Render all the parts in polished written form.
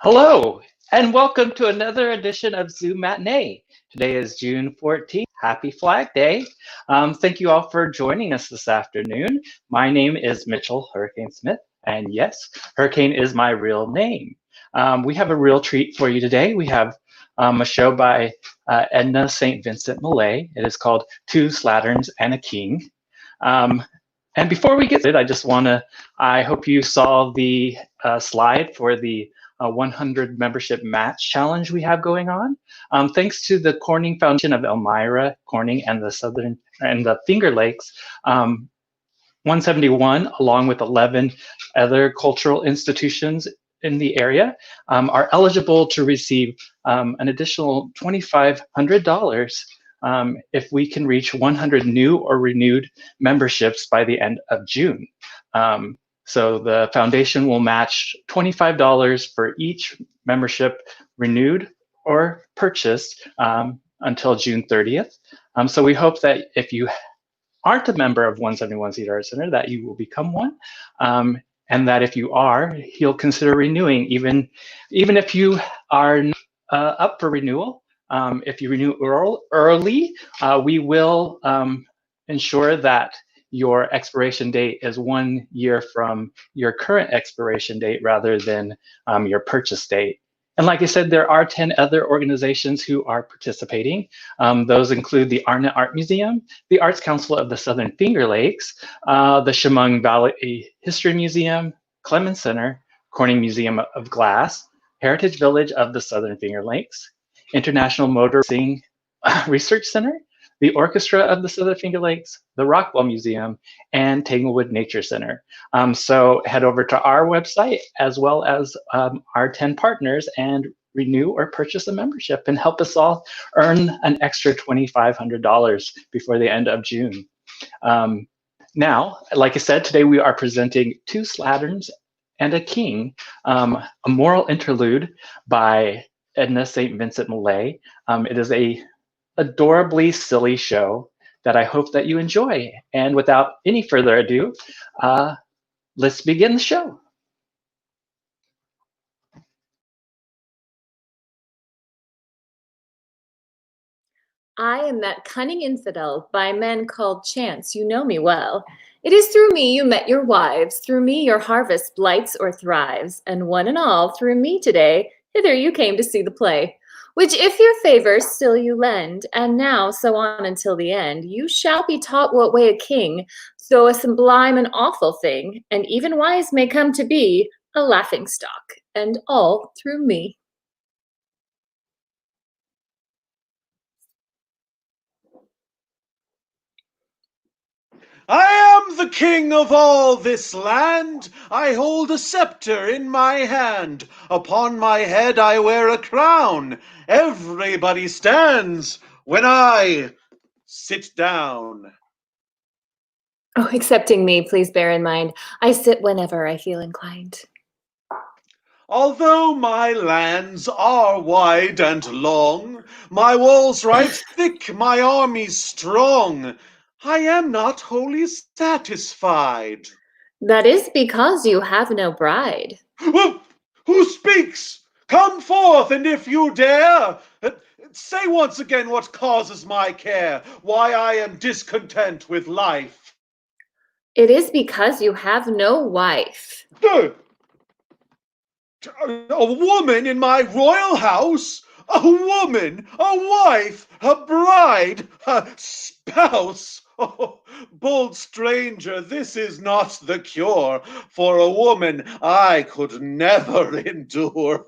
Hello, and welcome to another edition of Zoom Matinee. Today is June 14th. Happy Flag Day. Thank you all for joining us this afternoon. My name is Mitchell Hurricane Smith, and yes, Hurricane is my real name. We have a real treat for you today. We have a show by Edna St. Vincent Millay. It is called Two Slatterns and a King. And before we get started, I hope you saw the slide for the 100 membership match challenge we have going on. Thanks to the Corning Foundation of Elmira, Corning, and the Finger Lakes, 171, along with 11 other cultural institutions in the area, are eligible to receive an additional $2,500 if we can reach 100 new or renewed memberships by the end of June. So the foundation will match $25 for each membership renewed or purchased until June 30th. So we hope that if you aren't a member of 171 Cedar Arts Center, that you will become one. And that if you are, you'll consider renewing, even if you are up for renewal. If you renew early, we will ensure that your expiration date is 1 year from your current expiration date rather than your purchase date. And like I said, there are 10 other organizations who are participating. Those include the Arnett Art Museum, the Arts Council of the Southern Finger Lakes, the Chemung Valley History Museum, Clemens Center, Corning Museum of Glass, Heritage Village of the Southern Finger Lakes, International Motor Racing Research Center, the Orchestra of the Southern Finger Lakes, the Rockwell Museum, and Tanglewood Nature Center. So head over to our website as well as our 10 partners and renew or purchase a membership and help us all earn an extra $2,500 before the end of June. Now, like I said, today we are presenting Two Slatterns and a King, a moral interlude by Edna St. Vincent Millay. It is a adorably silly show that I hope that you enjoy. And without any further ado, let's begin the show. I am that cunning infidel by men called chance, you know me well. It is through me you met your wives, through me your harvest blights or thrives, and one and all, through me today, hither you came to see the play. Which if your favor still you lend, and now so on until the end, you shall be taught what way a king, so a sublime and awful thing, and even wise may come to be, a laughing stock, and all through me. I am the king of all this land. I hold a scepter in my hand. Upon my head I wear a crown. Everybody stands when I sit down. Oh, excepting me, please bear in mind, I sit whenever I feel inclined. Although my lands are wide and long, my walls right thick, my army strong, I am not wholly satisfied. That is because you have no bride. Who speaks? Come forth, and if you dare, say once again what causes my care, why I am discontent with life. It is because you have no wife. A woman in my royal house? A woman, a wife, a bride, a spouse. Oh, bold stranger, this is not the cure. For a woman I could never endure.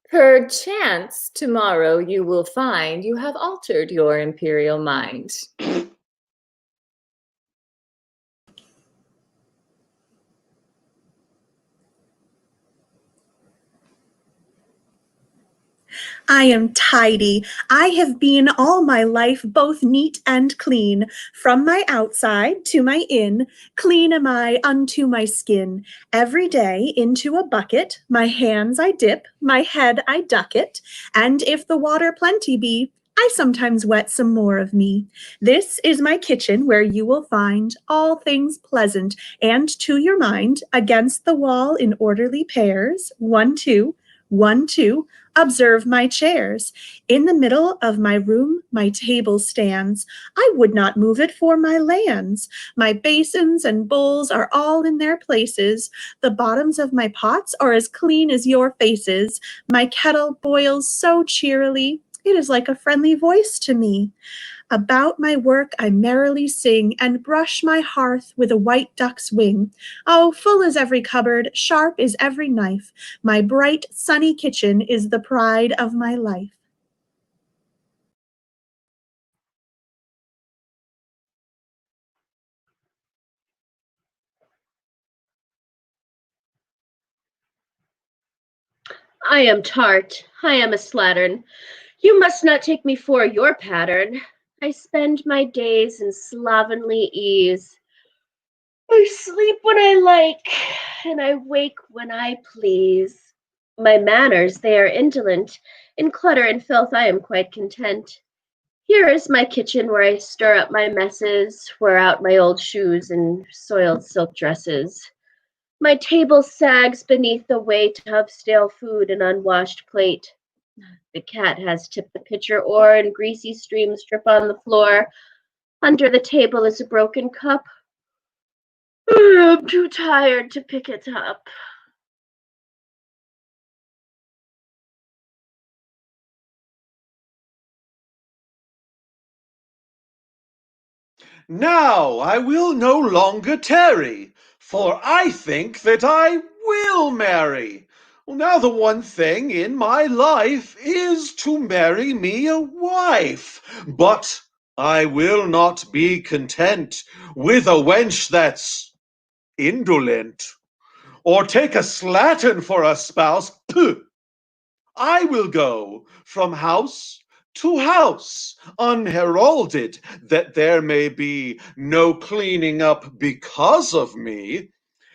Perchance tomorrow you will find you have altered your imperial mind. I am tidy. I have been all my life both neat and clean. From my outside to my in, clean am I unto my skin. Every day into a bucket, my hands I dip, my head I duck it, and if the water plenty be, I sometimes wet some more of me. This is my kitchen where you will find all things pleasant and to your mind against the wall in orderly pairs, 1, 2, 1, 2, observe my chairs. In the middle of my room, my table stands. I would not move it for my lands. My basins and bowls are all in their places. The bottoms of my pots are as clean as your faces. My kettle boils so cheerily, it is like a friendly voice to me. About my work I merrily sing, and brush my hearth with a white duck's wing. Oh, full is every cupboard, sharp is every knife. My bright, sunny kitchen is the pride of my life. I am Tart, I am a slattern. You must not take me for your pattern. I spend my days in slovenly ease. I sleep when I like, and I wake when I please. My manners, they are indolent. In clutter and filth I am quite content. Here is my kitchen where I stir up my messes, wear out my old shoes and soiled silk dresses. My table sags beneath the weight of stale food and unwashed plate. The cat has tipped the pitcher o'er, and greasy streams drip on the floor. Under the table is a broken cup. I'm too tired to pick it up. Now I will no longer tarry, for I think that I will marry. Now the one thing in my life is to marry me a wife. But I will not be content with a wench that's indolent, or take a slattern for a spouse. Puh! I will go from house to house, unheralded, that there may be no cleaning up because of me.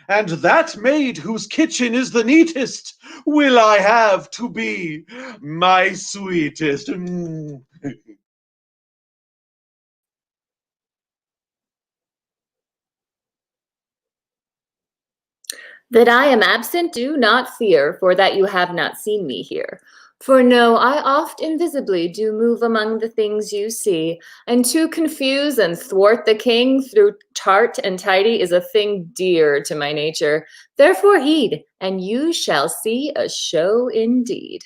And that maid whose kitchen is the neatest will I have to be my sweetest. That I am absent, do not fear, for that you have not seen me here. For no, I oft invisibly do move among the things you see, and to confuse and thwart the king through tart and tidy is a thing dear to my nature. Therefore heed, and you shall see a show indeed.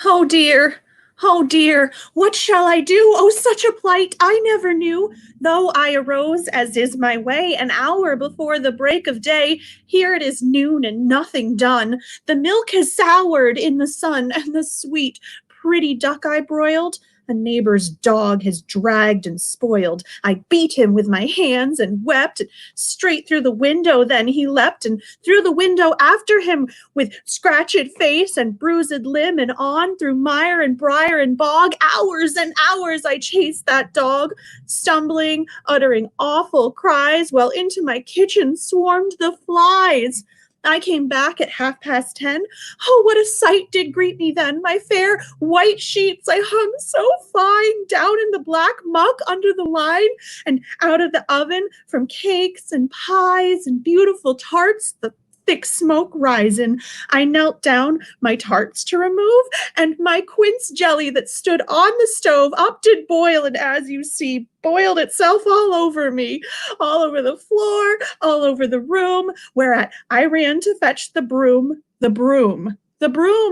Oh dear, oh dear, what shall I do? Oh, such a plight I never knew. Though I arose, as is my way, an hour before the break of day, here it is noon and nothing done. The milk has soured in the sun, and the sweet, pretty duck I broiled, a neighbor's dog has dragged and spoiled. I beat him with my hands and wept, and straight through the window then he leapt, and through the window after him, with scratched face and bruised limb, and on through mire and briar and bog. Hours and hours I chased that dog, stumbling, uttering awful cries, while into my kitchen swarmed the flies. I came back at 10:30. Oh, what a sight did greet me then! My fair white sheets I hung so fine, down in the black muck under the line, and out of the oven from cakes and pies and beautiful tarts, the thick smoke rising. I knelt down my tarts to remove, and my quince jelly that stood on the stove up did boil, and as you see, boiled itself all over me, all over the floor, all over the room, whereat I ran to fetch the broom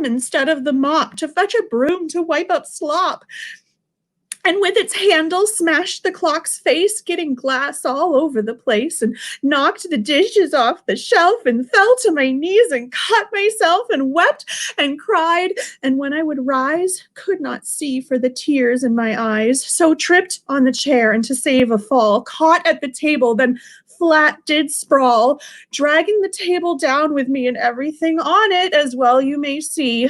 instead of the mop, to fetch a broom to wipe up slop, and with its handle smashed the clock's face, getting glass all over the place, and knocked the dishes off the shelf, and fell to my knees and cut myself and wept and cried, and when I would rise, could not see for the tears in my eyes, so tripped on the chair, and to save a fall, caught at the table, then flat did sprawl, dragging the table down with me and everything on it, as well you may see.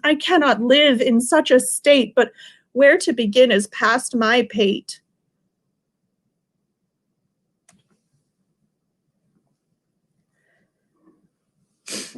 I cannot live in such a state, but where to begin is past my pate.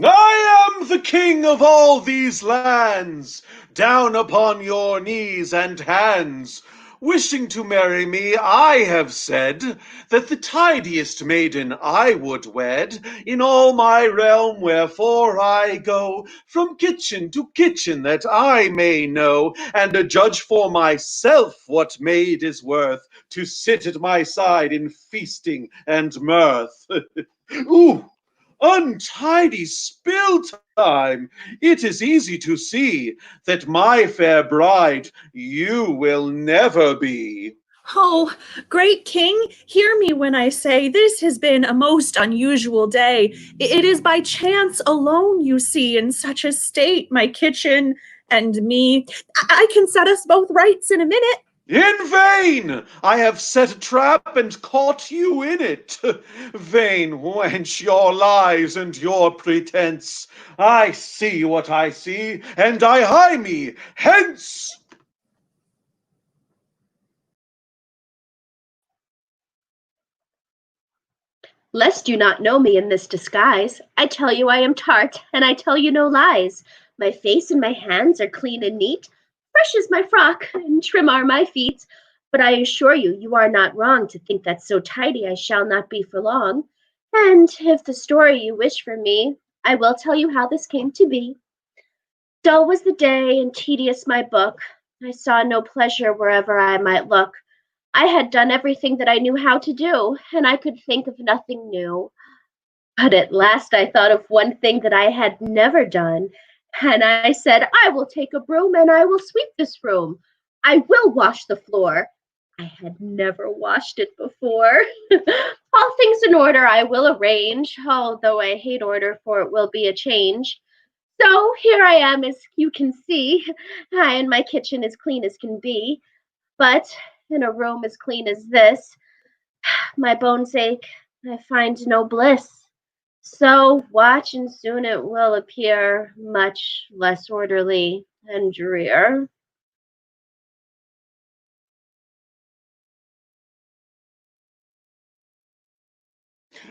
I am the king of all these lands. Down upon your knees and hands. Wishing to marry me, I have said that the tidiest maiden I would wed in all my realm, wherefore I go from kitchen to kitchen that I may know and judge for myself what maid is worth to sit at my side in feasting and mirth. Ooh! Untidy spill time! It is easy to see that my fair bride you will never be. Oh, great king, hear me when I say this has been a most unusual day. It is by chance alone you see in such a state my kitchen and me. I can set us both rights in a minute. In vain! I have set a trap and caught you in it. Vain wench, your lies and your pretense. I see what I see, and I hie me hence. Lest you not know me in this disguise, I tell you I am Tart, and I tell you no lies. My face and my hands are clean and neat, fresh is my frock, and trim are my feet. But I assure you, you are not wrong to think that so tidy I shall not be for long. And if the story you wish from me, I will tell you how this came to be. Dull was the day, and tedious my book. I saw no pleasure wherever I might look. I had done everything that I knew how to do, and I could think of nothing new. But at last I thought of one thing that I had never done, and I said, I will take a broom and I will sweep this room. I will wash the floor. I had never washed it before. All things in order I will arrange, although I hate order, for it will be a change. So here I am, as you can see, and my kitchen as clean as can be. But in a room as clean as this, my bones ache, I find no bliss. So watch, and soon it will appear much less orderly and drear.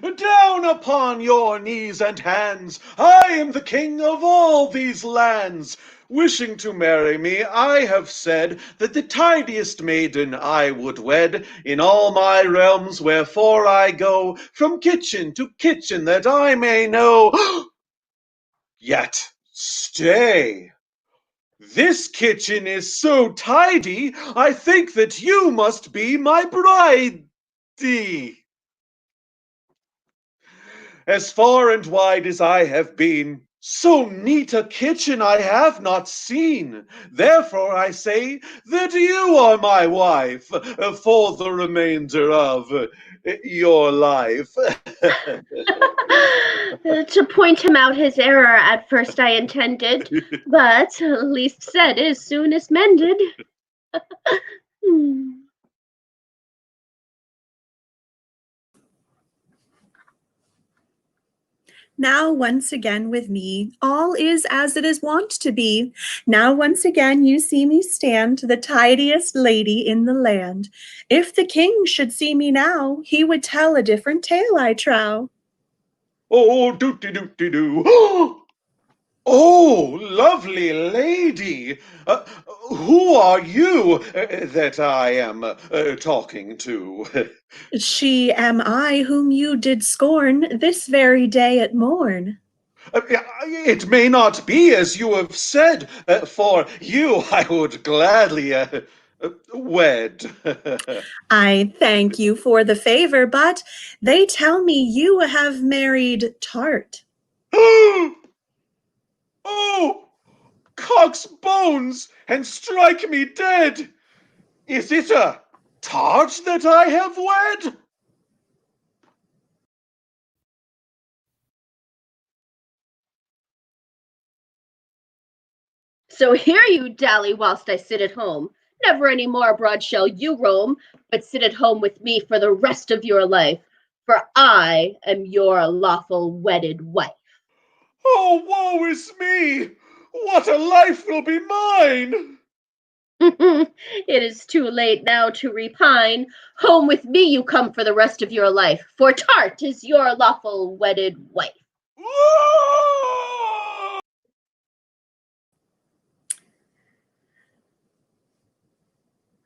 Down upon your knees and hands, I am the king of all these lands. Wishing to marry me, I have said that the tidiest maiden I would wed in all my realms, wherefore I go from kitchen to kitchen that I may know. Yet stay. This kitchen is so tidy, I think that you must be my bride. As far and wide as I have been, so neat a kitchen I have not seen. Therefore I say that you are my wife for the remainder of your life. To point him out his error at first I intended, but least said is soonest mended. Hmm. Now once again with me, all is as it is wont to be. Now once again you see me stand, the tidiest lady in the land. If the king should see me now, he would tell a different tale, I trow. Oh, doo-dee-doo-dee-doo. Oh, lovely lady, who are you that I am talking to? She am I whom you did scorn this very day at morn. It may not be as you have said, for you I would gladly wed. I thank you for the favor, but they tell me you have married Tart. Oh, cock's bones, and strike me dead! Is it a Tart that I have wed? So here you dally whilst I sit at home. Never any more abroad shall you roam, but sit at home with me for the rest of your life, for I am your lawful wedded wife. Oh, woe is me! What a life will be mine! It is too late now to repine. Home with me you come for the rest of your life, for Tart is your lawful wedded wife.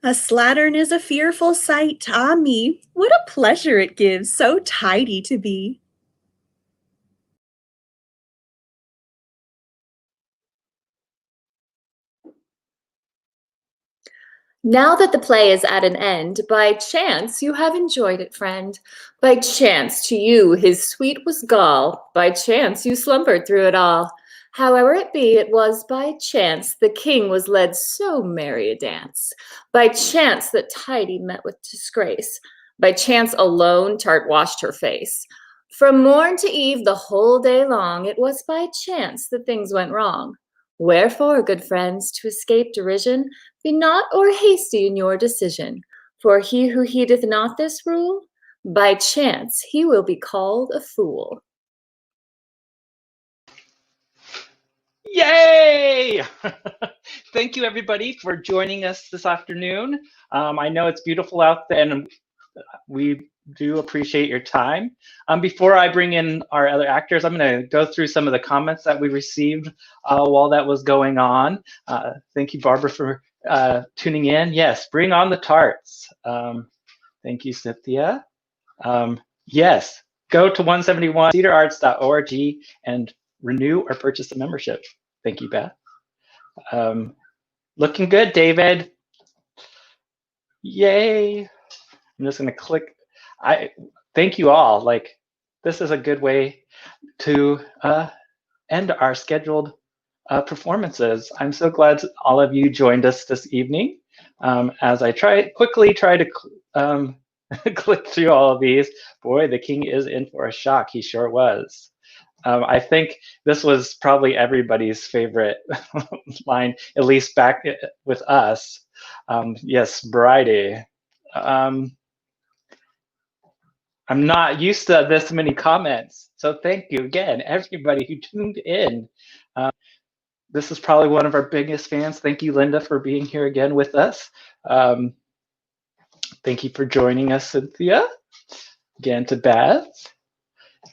A slattern is a fearful sight, ah me, what a pleasure it gives, so tidy to be. Now that the play is at an end, by chance you have enjoyed it, friend. By chance to you his sweet was gall. By chance you slumbered through it all. However it be, it was by chance the king was led so merry a dance. By chance that Tidy met with disgrace. By chance alone Tart washed her face. From morn to eve the whole day long, it was by chance that things went wrong. Wherefore, good friends, to escape derision, be not o'er hasty in your decision, for he who heedeth not this rule, by chance he will be called a fool. Yay! Thank you, everybody, for joining us this afternoon. I know it's beautiful out there, and we do appreciate your time. Before I bring in our other actors, I'm going to go through some of the comments that we received while that was going on. Thank you, Barbara, for tuning in. Yes, bring on the tarts. Thank you, Cynthia. Yes, go to 171 cedararts.org and renew or purchase a membership. Thank you, Beth. Looking good, David. Yay. I'm just going to click. Thank you all. Like, this is a good way to end our scheduled performances. I'm so glad all of you joined us this evening. As I quickly try to click through all of these. Boy, the king is in for a shock. He sure was. I think this was probably everybody's favorite line, at least back with us. Yes, Bridie. I'm not used to this many comments, so thank you again, everybody who tuned in. This is probably one of our biggest fans. Thank you, Linda, for being here again with us. Thank you for joining us, Cynthia. Again to Beth.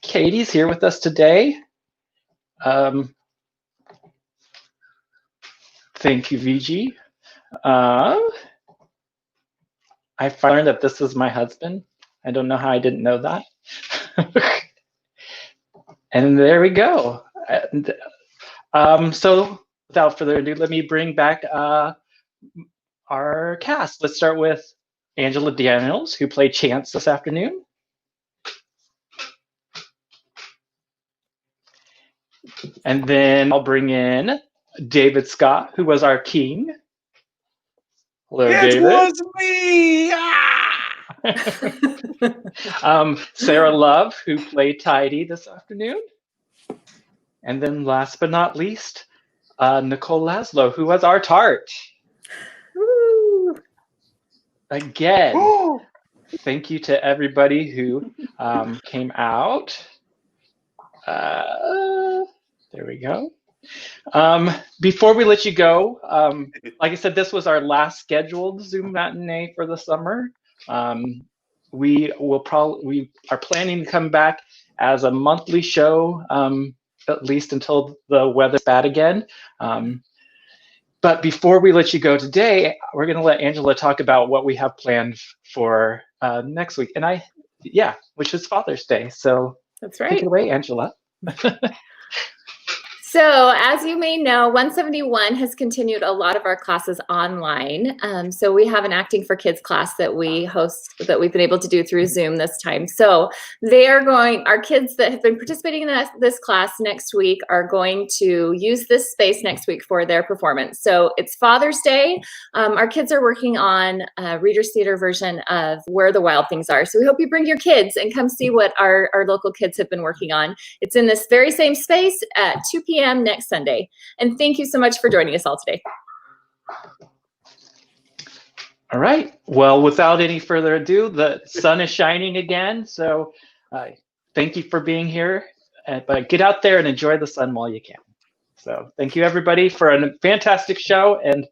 Katie's here with us today. Thank you, VG. I learned that this is my husband. I don't know how I didn't know that. And there we go. And, so without further ado, let me bring back our cast. Let's start with Angela Daniels, who played Chance this afternoon. And then I'll bring in David Scott, who was our king. Hello, David. It was me! Sarah Love, who played Tidy this afternoon. And then last but not least, Nicole Laszlo, who was our Tart. Woo. Again, Ooh. thank you to everybody who came out. There we go. Before we let you go, like I said, this was our last scheduled Zoom matinee for the summer. We are planning to come back as a monthly show, at least until the weather's bad again. But before we let you go today, we're going to let Angela talk about what we have planned for next week, which is Father's Day. So That's right. Take it away, Angela. So as you may know, 171 has continued a lot of our classes online. So we have an Acting for Kids class that we host, that we've been able to do through Zoom this time. So our kids that have been participating in this class next week are going to use this space next week for their performance. So it's Father's Day. Our kids are working on a Reader's Theater version of Where the Wild Things Are. So we hope you bring your kids and come see what our local kids have been working on. It's in this very same space at 2 p.m. next Sunday. And thank you so much for joining us all today. All right. Well, without any further ado, the sun is shining again. So thank you for being here. But get out there and enjoy the sun while you can. So thank you, everybody, for a fantastic show. And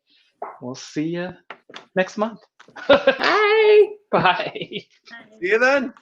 we'll see you next month. Bye. Bye. See you then.